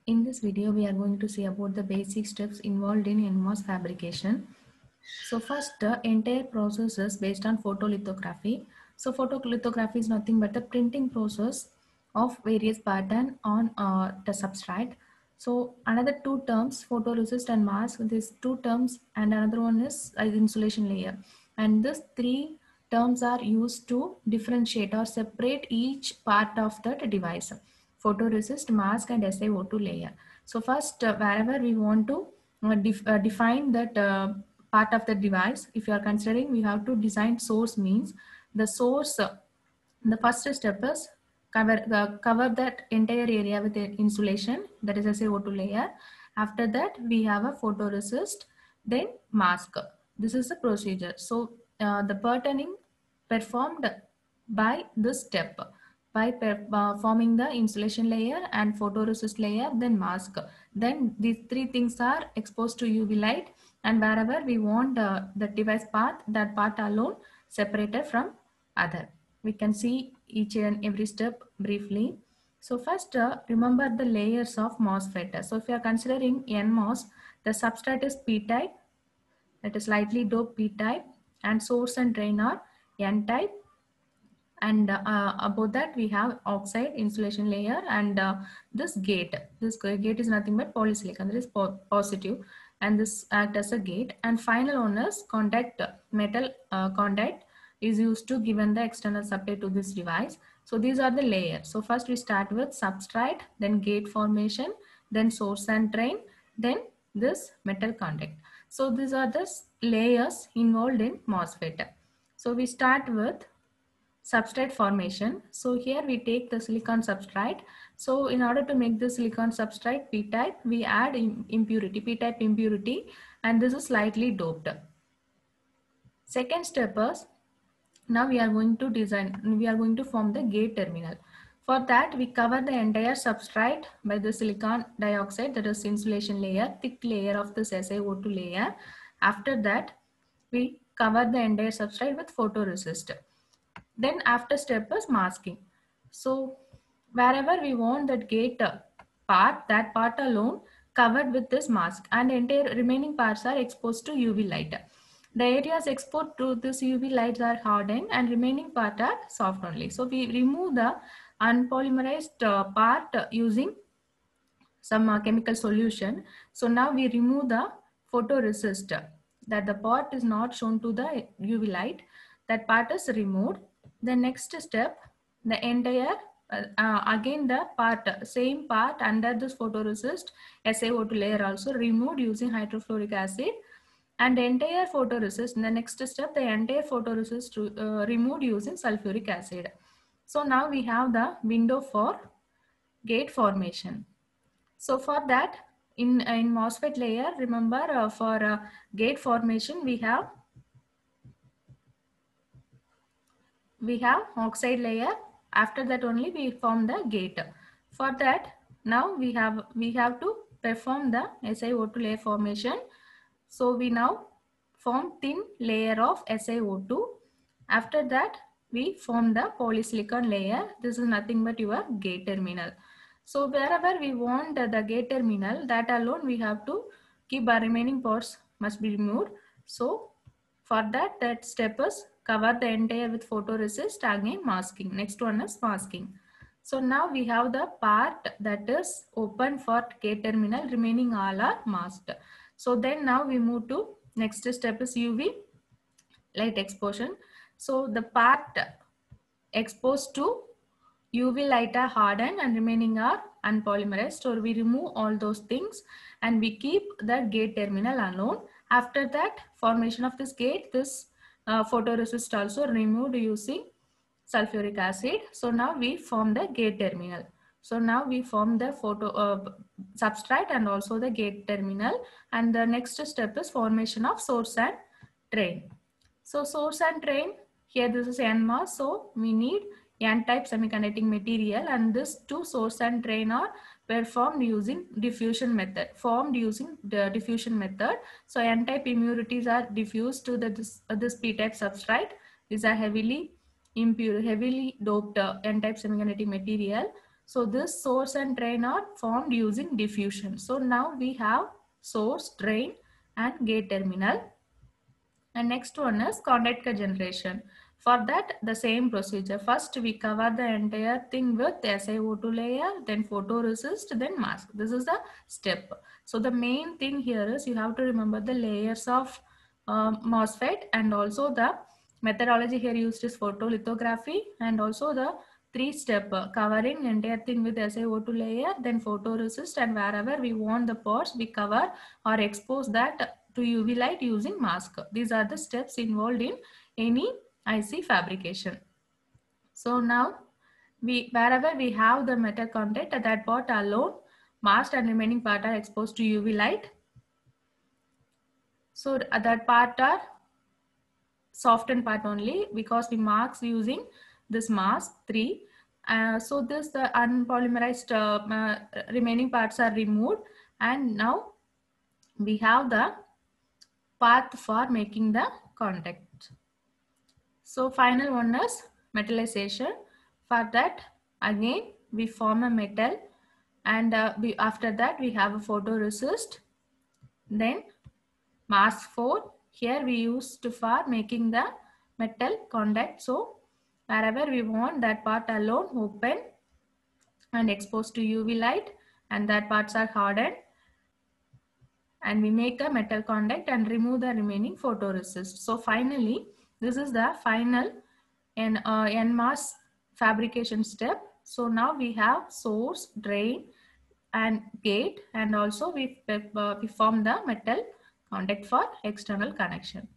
In this video, we are going to see about the basic steps involved in NMOS fabrication. So first, the entire process is based on photolithography. So photolithography is nothing but the printing process of various pattern on the substrate. So another two terms, photoresist and mask, these two terms, and another one is insulation layer. And these three terms are used to differentiate or separate each part of that device: photoresist, mask, and SiO2 layer. So first, wherever we want to define that part of the device, if you are considering, we have to design source. Means the source, the first step is cover that entire area with the insulation, that is SiO2 layer. After that, we have a photoresist, then mask. This is the procedure. So the patterning performed by this step, by forming the insulation layer and photoresist layer, then mask. Then these three things are exposed to UV light, and wherever we want the device path, that part alone separated from other. We can see each and every step briefly. So first, remember the layers of MOSFET. So if you are considering NMOS, the substrate is P-type, that is lightly doped P-type, and source and drain are N-type. And above that we have oxide insulation layer, and this gate is nothing but polysilicon, that is positive, and this act as a gate. And final one is contact, metal contact is used to given the external supply to this device. So these are the layers. So first we start with substrate, then gate formation, then source and drain, then this metal contact. So these are the layers involved in MOSFET. So we start with substrate formation. So here we take the silicon substrate. So in order to make the silicon substrate P-type, we add impurity, P-type impurity, and this is slightly doped. Second step is, now we are going to form the gate terminal. For that, we cover the entire substrate by the silicon dioxide, that is insulation layer, thick layer of this SiO2 layer. After that, we cover the entire substrate with photoresist. Then after step is masking. So wherever we want that gate part, that part alone covered with this mask, and entire remaining parts are exposed to UV light. The areas exposed to this UV lights are hardened, and remaining part are soft only. So we remove the unpolymerized part using some chemical solution. So now we remove the photoresist, that the part is not shown to the UV light, that part is removed. The next step, the entire again the part, same part under this photoresist SiO2 layer also removed using hydrofluoric acid, and the entire photoresist, in the next step, the entire photoresist removed using sulfuric acid. So now we have the window for gate formation. So for that, in MOSFET layer, remember for gate formation, we have oxide layer. After that only we form the gate. For that, now we have to perform the SiO2 layer formation. So we now form thin layer of SiO2. After that, we form the polysilicon layer. This is nothing but your gate terminal. So wherever we want the gate terminal, that alone we have to keep our remaining parts must be removed. So for that, that step is cover the entire with photoresist, again masking. Next one is masking. So now we have the part that is open for gate terminal, remaining all are masked. So then now we move to next step is UV light exposure. So the part exposed to UV light are hardened and remaining are unpolymerized. So we remove all those things and we keep the gate terminal alone. After that, formation of this gate, this photoresist also removed using sulfuric acid. So now we form the gate terminal. So now we form the substrate and also the gate terminal. And the next step is formation of source and drain. So source and drain, here this is NMOS. So we need N-type semiconducting material, and this two source and drain are performed using diffusion method, formed using the diffusion method. So N-type impurities are diffused to this P-type substrate. These are heavily impure, heavily doped N-type semiconducting material. So this source and drain are formed using diffusion. So now we have source, drain and gate terminal. And next one is conductor generation. For that, the same procedure. First, we cover the entire thing with SiO2 layer, then photoresist, then mask. This is the step. So the main thing here is you have to remember the layers of MOSFET, and also the methodology here used is photolithography, and also the three-step covering entire thing with SiO2 layer, then photoresist, and wherever we want the parts, we cover or expose that to UV light using mask. These are the steps involved in any IC fabrication. So now wherever we have the metal contact, at that part alone, masked and remaining part are exposed to UV light. So that part are softened part only, because we marks using this mask 3. So this the unpolymerized remaining parts are removed, and now we have the path for making the contact. So final one is metallization. For that, again we form a metal, and after that we have a photoresist, then mask 4. Here we used for making the metal contact. So wherever we want, that part alone open and exposed to UV light, and that parts are hardened, and we make a metal contact and remove the remaining photoresist. So finally, this is the final NMOS fabrication step. So now we have source, drain and gate, and also we form the metal contact for external connection.